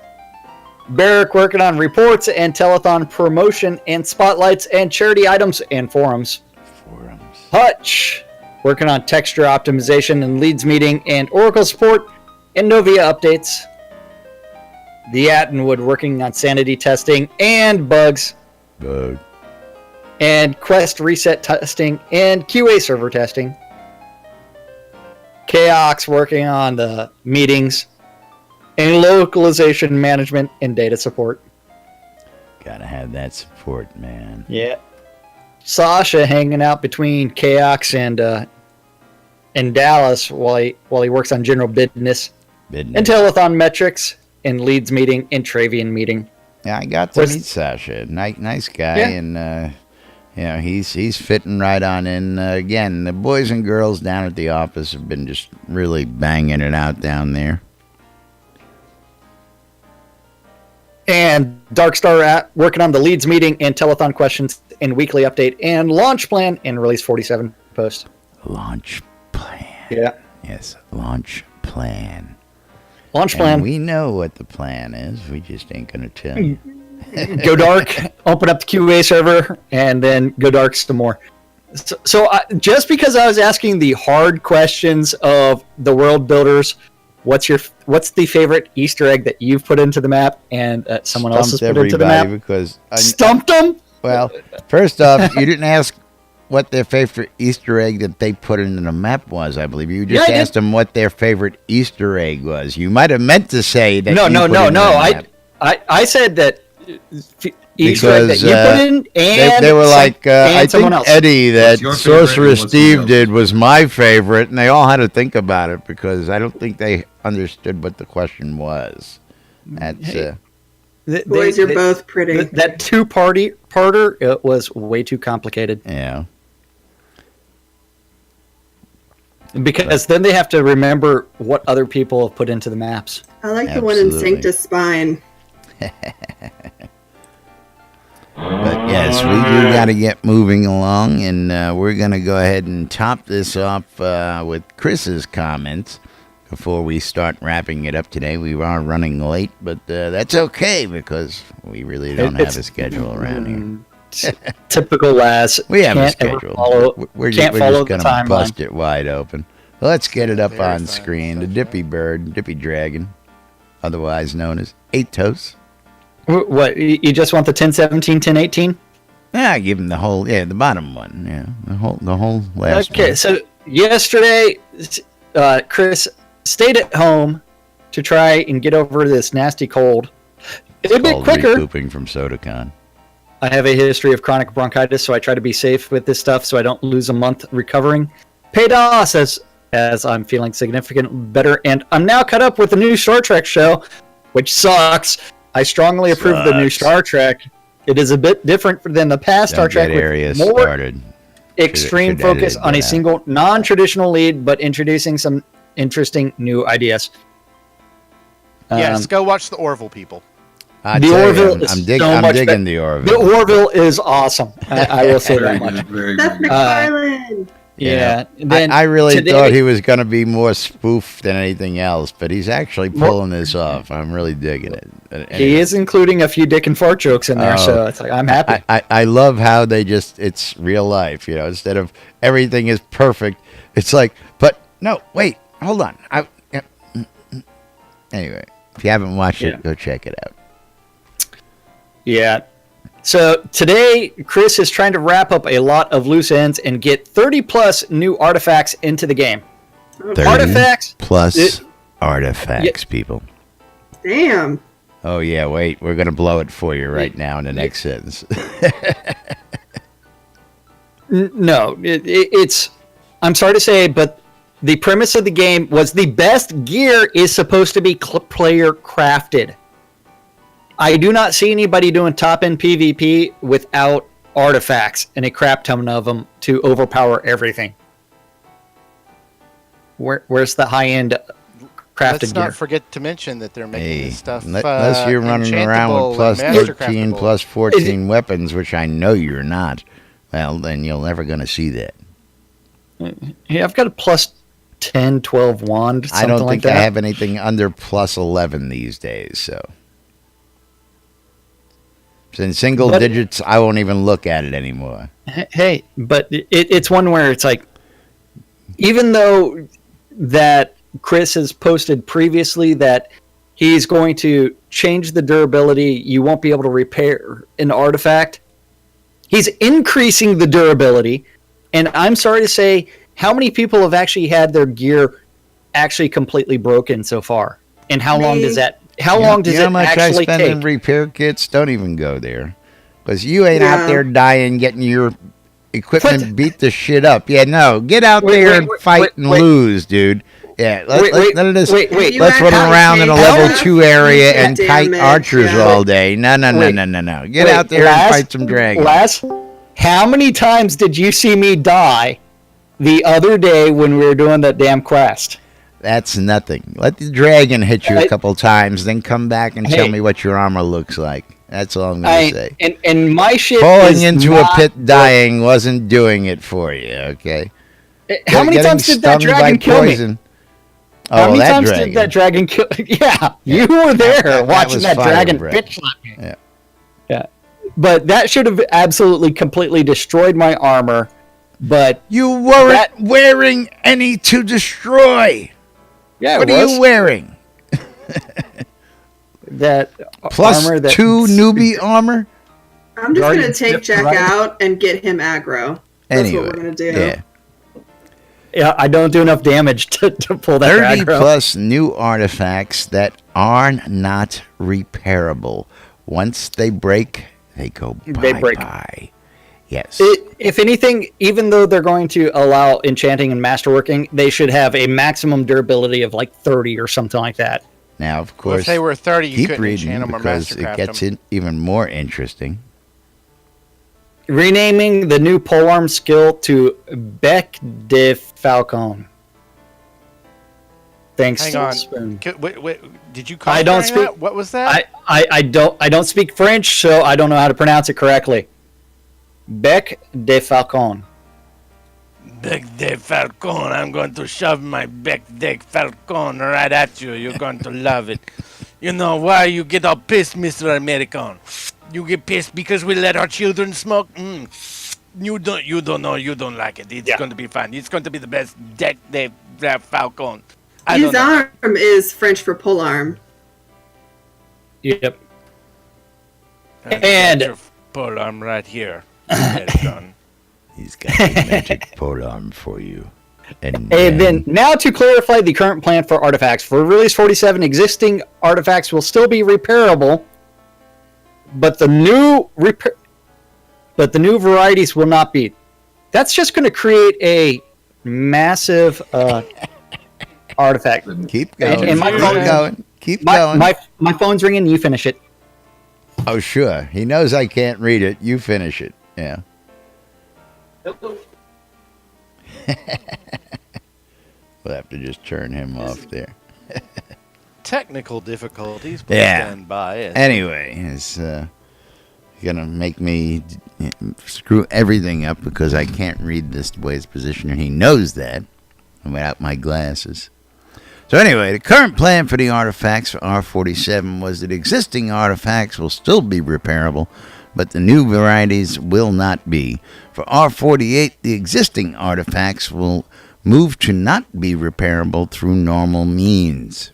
Barrick working on reports and telethon promotion and spotlights and charity items and forums. Hutch working on texture optimization and leads meeting and Oracle support and Novia updates. The Attenwood working on sanity testing and bugs. Bug. And Quest reset testing and QA server testing. Chaos working on the meetings and localization management and data support. Gotta have that support, man. Yeah. Sasha hanging out between Chaos and Dallas while he works on general business and telethon metrics and leads meeting and Travian meeting. Yeah, I got to meet Sasha. Nice guy, and he's fitting right on in. Again, the boys and girls down at the office have been just really banging it out down there. And Darkstar working on the leads meeting and telethon questions and weekly update and launch plan and release 47 post. Launch plan. Yeah. Yes, launch plan. Launch plan. And we know what the plan is. We just ain't going to tell you. Go dark, open up the QA server, and then go dark some more. So just because I was asking the hard questions of the world builders, what's the favorite Easter egg that you've put into the map and someone else has put into the map? Because Stumped them? Well, first off, you didn't ask what their favorite Easter egg that they put into the map was, I believe. You just asked them what their favorite Easter egg was. You might have meant to say that. No. I said that Easter egg that you put in, and they were like, I think else. Eddie, that your favorite and Sorcerer what's the Steve else? did was my favorite, and they all had to think about it because I don't think they understood what the question was. That's Boys, you're both pretty. That two-parter, it was way too complicated. Yeah. Because then they have to remember what other people have put into the maps. I like the one in Absolutely. Sanctus Spine. But yes, we do got to get moving along, and we're going to go ahead and top this off with Chris's comments before we start wrapping it up today. We are running late, but that's okay because we really don't have a schedule around here. Typical Laz. We have a Can't ever schedule. follow- we're can't just follow going the to timeline. bust it wide open. Well, let's get it up Very on fine screen. The stuff. Dippy Bird, Dippy Dragon, otherwise known as Atos. What, you just want the 1017, 1018? Yeah, give him the whole, the bottom one. Yeah, the whole last one. Okay, so yesterday, Chris stayed at home to try and get over this nasty cold. A bit Called quicker. recouping from SodaCon. I have a history of chronic bronchitis, so I try to be safe with this stuff so I don't lose a month recovering. Paid off as I'm feeling significantly better, and I'm now caught up with the new Star Trek show, which sucks. I strongly approve of the new Star Trek. It is a bit different than the past Star Trek with more started. extreme Should focus edit on a that. single non-traditional lead, but introducing some interesting new ideas. Yes, go watch the Orville people. I The tell you, Orville I'm, is I'm, so much digging be- the Orville. The Orville is awesome. I will say Very that much. good. Very That's good. McFarlane. Yeah. Then I really today- thought he was going to be more spoof than anything else, but he's actually pulling this off. I'm really digging it. He is including a few dick and fart jokes in there, so it's like I'm happy. I love how they it's real life, instead of everything is perfect, it's like, but no, wait, hold on. Anyway, if you haven't watched it, go check it out. Yeah. So today, Chris is trying to wrap up a lot of loose ends and get 30 plus new artifacts into the game. 30 Artifacts plus artifacts, people. Damn. Oh yeah, wait, we're gonna blow it for you right now in the next sentence. No, it's. I'm sorry to say, but the premise of the game was the best gear is supposed to be player crafted. I do not see anybody doing top end PvP without artifacts and a crap ton of them to overpower everything. Where's the high end crafted Let's gear? not forget to mention that they're making Hey, this stuff unless you're running around enchantable with plus and 13, mastercraftable. plus 14 weapons, which I know you're not, well, then you're never going to see that. Yeah, I've got a plus 10, 12 wand, something I don't like think that. I have anything under plus 11 these days, so. So in single But- digits, I won't even look at it anymore. Hey, but it's one where it's like, even though that Chris has posted previously that he's going to change the durability, you won't be able to repair an artifact. He's increasing the durability, and I'm sorry to say, how many people have actually had their gear actually completely broken so far? And how long does that? How long does you know it how much actually I spend in take? repair kits? Don't even go there. Because you ain't out there dying, getting your equipment What? beat the shit up. Yeah, no. Get out Wait, there wait, and wait, fight wait, and wait. lose, dude. Yeah, let's You run actually around in a take level enough 2 area damage, and kite archers yeah. all day. No. Wait. Get Wait, out there and fight some dragons. Laz, how many times did you see me die the other day when we were doing that damn quest? That's nothing. Let the dragon hit you a couple times, then come back and tell Hey. me what your armor looks like. That's all I'm going to say. And my shit Falling is into a not- pit dying wasn't doing it for you, okay? How many Getting times did that stung by dragon kill me? poison. How Oh, many that times dragon. did that dragon kill? Yeah, you were there that watching was that fire dragon breath. bitch slap me. Yeah. Yeah, but that should have absolutely completely destroyed my armor. But You weren't That- wearing any to destroy. yeah, What it are was you wearing? that Plus armor that 2 newbie armor? I'm just Guardian going to take Ship, Jack right? out and get him aggro. That's Anyway, what we're going to do. yeah. Yeah, I don't do enough damage to pull that 30 aggro. plus new artifacts that are not repairable. Once they break, they go They break. bye-bye. Yes. If anything, even though they're going to allow enchanting and masterworking, they should have a maximum durability of like 30 or something like that. Now, of Well, course, if they were 30, you keep couldn't reading enchant them or because it mastercraft gets them. even more interesting. Renaming the new polearm skill to Bec de Falcon. Thanks Hang to on. Spoon. Wait, did you call I don't during speak. that? What was that? I don't speak French, so I don't know how to pronounce it correctly. Bec de Falcon. Bec de Falcon. I'm going to shove my Bec de Falcon right at you. You're going to love it. You know why you get all pissed, Mr. American? You get pissed because we let our children smoke? You don't know. You don't like it. It's going to be fine. It's going to be the best Bec de Falcon. I don't His know. arm is French for polearm. Yep. Get And your pole arm right here, American. He's got a magic polearm for you. And then now to clarify the current plan for artifacts. For release 47, existing artifacts will still be repairable, but the new varieties will not be. That's just going to create a massive artifact. keep going. and my keep phone- going. Keep going. My phone's ringing. You finish it. Oh, sure. He knows I can't read it. You finish it. Yeah. We'll have to just turn him off there. Technical difficulties, please Yeah. stand by. Anyway, it's gonna make me screw everything up because I can't read this the way it's positioned, and he knows that without my glasses. So anyway, the current plan for the artifacts for R47 was that existing artifacts will still be repairable, but the new varieties will not be. For R48, the existing artifacts will move to not be repairable through normal means.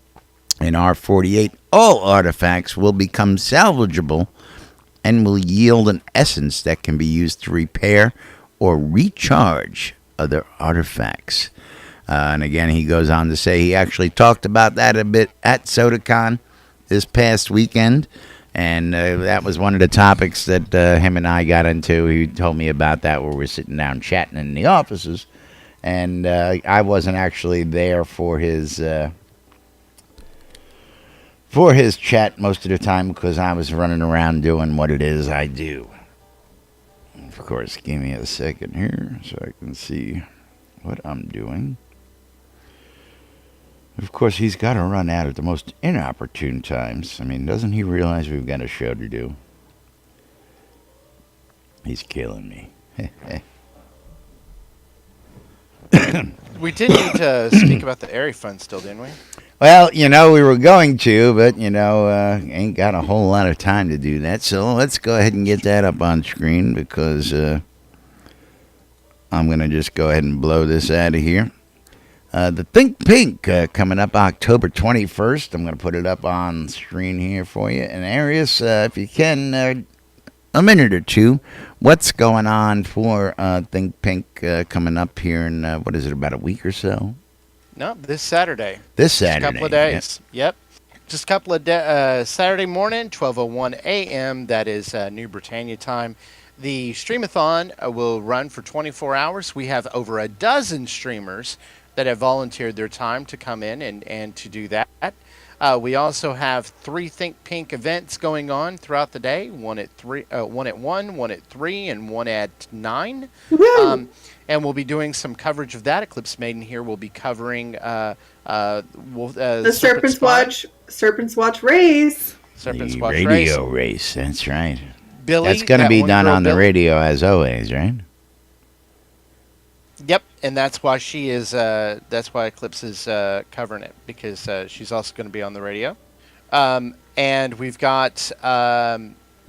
In R48, all artifacts will become salvageable and will yield an essence that can be used to repair or recharge other artifacts. And again, he goes on to say he actually talked about that a bit at SodaCon this past weekend. And that was one of the topics that him and I got into. He told me about that where we're sitting down chatting in the offices. And I wasn't actually there for his chat most of the time because I was running around doing what it is I do. Of course, give me a second here so I can see what I'm doing. Of course, he's got to run out at the most inopportune times. I mean, doesn't he realize we've got a show to do? He's killing me. We did need to speak about the Airy Fund still, didn't we? Well, we were going to, but, ain't got a whole lot of time to do that. So let's go ahead and get that up on screen because I'm going to just go ahead and blow this out of here. The Think Pink coming up October 21st. I'm going to put it up on screen here for you. And Arius, if you can, a minute or two, what's going on for Think Pink coming up here in, about a week or so? No, this Saturday. This Just Saturday. a couple of days. Yep. Just a couple of Saturday morning, 12:01 a.m. That is New Britannia time. The streamathon will run for 24 hours. We have over a dozen streamers that have volunteered their time to come in and to do that. We also have 3 Think Pink events going on throughout the day. One at 1, one at 3, and one at 9. And we'll be doing some coverage of that. Eclipse Maiden here will be covering The Serpent's Watch race. Serpent's The Watch radio race. That's right. Billy, That's going to that be one done girl on the Billy. radio as always, right? Yep, and that's why she is. That's why Eclipse is covering it because she's also going to be on the radio. And we've got at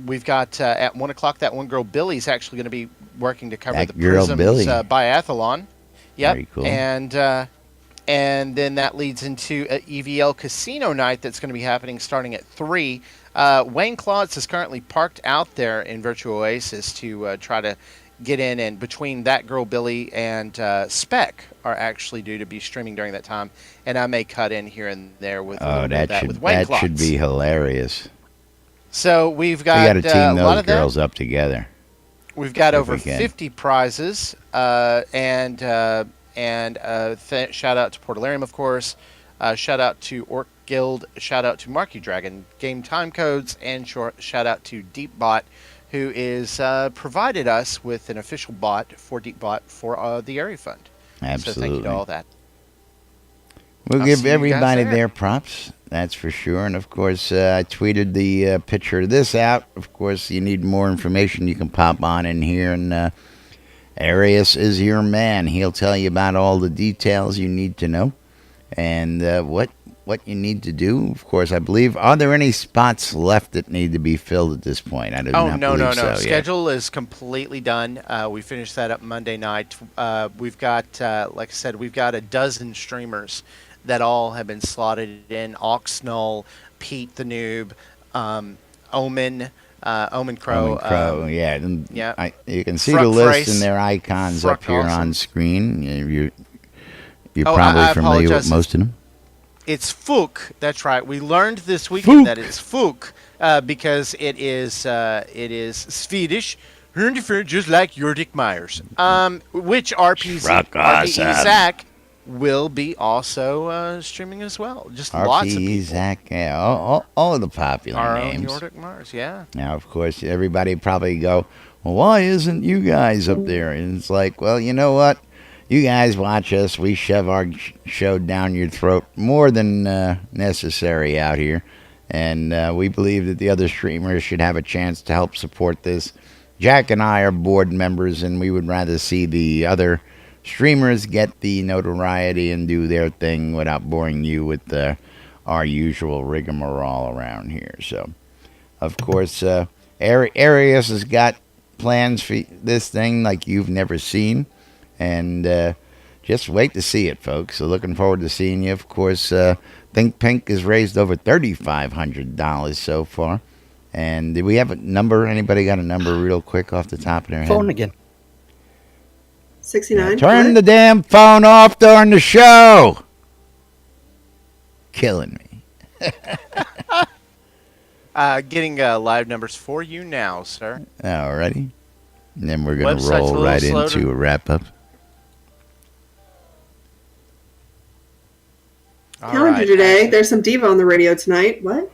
1 o'clock that one girl Billy's actually going to be working to cover That the girl Prisms Billy. biathlon. Yep, Very cool. And then that leads into an EVL casino night that's going to be happening starting at 3. Wayne Claudes is currently parked out there in Virtual Oasis to try to get in, and between that girl Billy and Spec are actually due to be streaming during that time, and I may cut in here and there with a little bit of that with Wayne that should Claudes. be hilarious. So we've We got, got to team a lot those of that. girls up together. We've got if over we can. 50 prizes, and shout out to Portalarium, of course. Shout out to Orc Guild. Shout out to Marky Dragon, Game Time Codes, and shout out to DeepBot, who is provided us with an official bot for DeepBot for the Area Fund. Absolutely. So thank you to all that. We'll I'll give see you guys everybody there. their props, that's for sure. And, of course, I tweeted the picture of this out. Of course, you need more information, you can pop on in here. And Arius is your man. He'll tell you about all the details you need to know and what you need to do. Of course, I believe, are there any spots left that need to be filled at this point? I do not believe so. Schedule is completely done. We finished that up Monday night. We've got, like I said, we've got a dozen streamers that all have been slotted in. Oxnull, Pete the Noob, Omen Crow. Yeah. Yeah. You can see Fruck the list Frace. and their icons up Fruck here awesome. on screen. You're Oh, probably I familiar with apologize. most of them. It's Fook. That's right. We learned this weekend that it's Fook because it is Swedish, just like Jordik Myers. Which RP Zach will be also streaming as well. Just lots of RP, people. Zach, yeah, all of the popular Our own names. Jordik Myers, yeah. Now, of course, everybody probably go, well, why isn't you guys up there? And it's like, well, you know what? You guys watch us. We shove our show down your throat more than necessary out here. And we believe that the other streamers should have a chance to help support this. Jack and I are board members, and we would rather see the other streamers get the notoriety and do their thing without boring you with our usual rigmarole around here. So, of course, Arius has got plans for this thing like you've never seen. And just wait to see it, folks. So looking forward to seeing you. Of course, Think Pink has raised over $3,500 so far. And do we have a number? Anybody got a number real quick off the top of their head? Phone again. 69. Turn the damn phone off during the show. Killing me. Getting live numbers for you now, sir. Alrighty. And then we're going to Website's a roll little right slow into to- a wrap-up. All Calendar right. today. There's some diva on the radio tonight. What?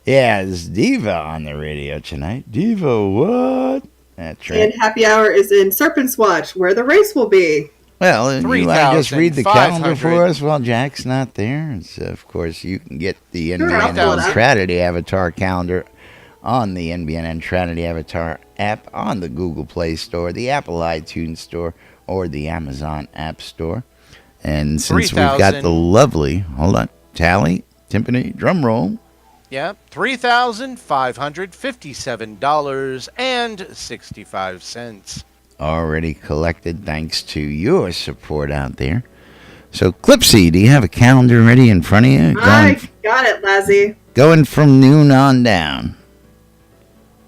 Yeah, there's Diva on the radio tonight. Diva, what? That's right. And happy hour is in Serpent's Watch, where the race will be. Well, you want to just read the calendar 3,500. for us while Jack's not there? And so, of course, you can get the Sure, I'll pull it NBNN up. Strategy Avatar calendar on the NBNN Strategy Avatar app on the Google Play Store, the Apple iTunes Store, or the Amazon App Store. And since we've got 3,000. the lovely, hold on, tally, timpani, drum roll. Yep, $3,557.65. Already collected thanks to your support out there. So, Clipsy, do you have a calendar ready in front of you? I got it, Lazzy. Going from noon on down.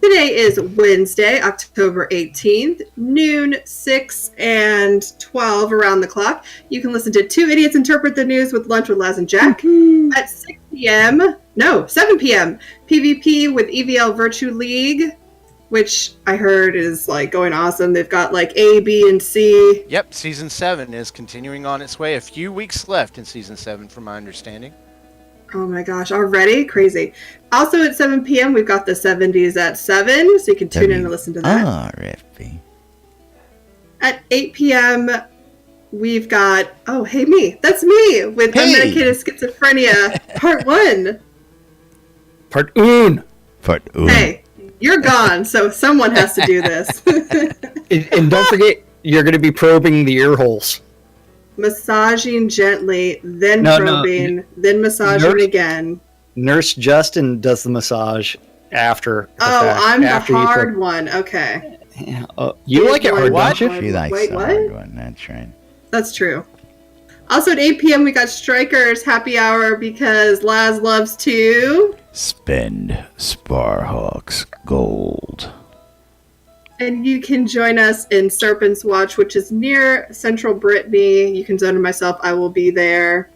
Today is Wednesday, October 18th, noon, 6 and 12 around the clock. You can listen to Two Idiots Interpret the News with Lunch with Laz and Jack at 7 p.m. PvP with EVL Virtue League, which I heard is like going awesome. They've got like A, B, and C. Yep, Season 7 is continuing on its way. A few weeks left in Season 7, from my understanding. Oh my gosh, already? Crazy. Also at 7 p.m., we've got the 70s at 7, so you can tune in and listen to that. RFP. At 8 p.m., we've got, oh, hey me, that's me, with Hey. Unmedicated Schizophrenia, Part 1. Part un. Hey, you're gone, so someone has to do this. And don't forget, you're going to be probing the ear holes. Massaging gently, then No, probing, then massaging Nurse- again. Nurse Justin does the massage after. The Oh, fact, I'm the after you hard one. Okay. Yeah, you like it hard, What? don't you? She likes Wait, the what? hard one, that's right. That's true. Also at 8 p.m. we got Strikers Happy Hour because Laz loves to. Spend Sparhawk's gold. And you can join us in Serpent's Watch, which is near Central Brittany. You can zone in myself. I will be there.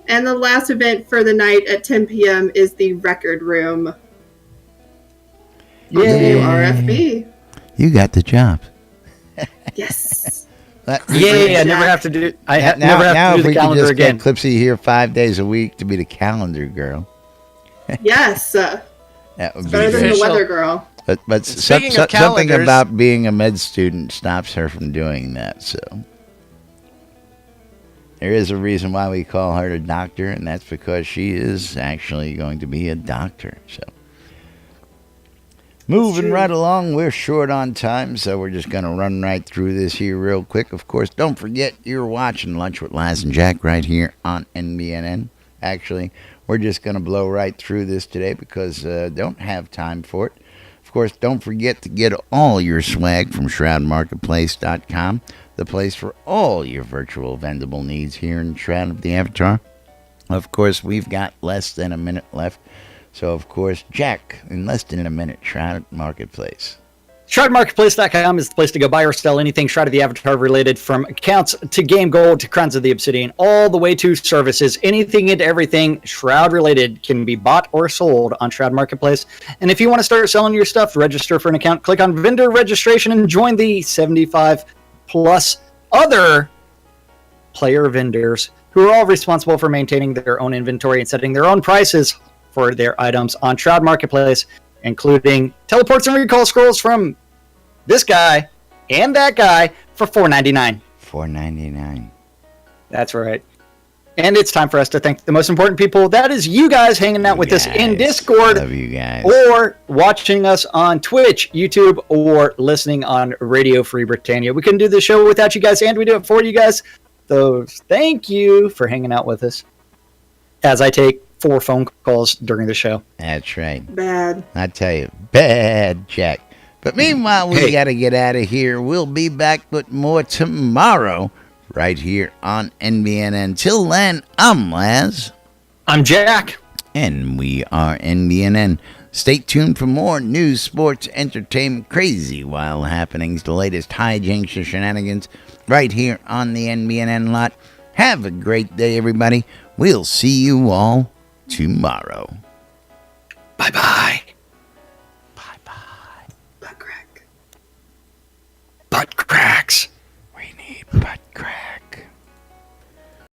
And the last event for the night at 10 p.m. is the Record Room. Yay. RFB. You got the job. Yes. Yay! I never have to do. Never now have to if do we the could calendar just again. get Clipsy here 5 days a week to be the calendar girl, Yes. that would be Better than great. the Official. weather girl. But Speaking of something calendars- about being a med student stops her from doing that. So there is a reason why we call her a doctor, and that's because she is actually going to be a doctor. So moving true. right along, we're short on time, so we're just going to run right through this here real quick. Of course, don't forget you're watching Lunch with Laz and Jack right here on NBNN. Actually, we're just going to blow right through this today because don't have time for it. Of course, don't forget to get all your swag from ShroudMarketplace.com, the place for all your virtual vendable needs here in Shroud of the Avatar. Of course, we've got less than a minute left. So, of course, Jack, in less than a minute, Shroud Marketplace. ShroudMarketplace.com is the place to go buy or sell anything Shroud of the Avatar related, from accounts to game gold to Crowns of the Obsidian, all the way to services. Anything and everything Shroud related can be bought or sold on Shroud Marketplace. And if you want to start selling your stuff, register for an account, click on vendor registration, and join the 75 plus other player vendors who are all responsible for maintaining their own inventory and setting their own prices for their items on Shroud Marketplace, including teleports and recall scrolls from this guy and that guy for $4.99. $4.99. That's right. And it's time for us to thank the most important people. That is you guys hanging out with us in Discord, Love you guys. or watching us on Twitch, YouTube, or listening on Radio Free Britannia. We couldn't do the show without you guys, and we do it for you guys. So thank you for hanging out with us as I take 4 phone calls during the show. That's right. Bad. I tell you, bad Jack. But meanwhile, we Hey. got to get out of here. We'll be back with more tomorrow right here on NBNN. Till then, I'm Laz. I'm Jack. And we are NBNN. Stay tuned for more news, sports, entertainment, crazy wild happenings, the latest hijinks and shenanigans right here on the NBNN lot. Have a great day, everybody. We'll see you all tomorrow. Bye-bye.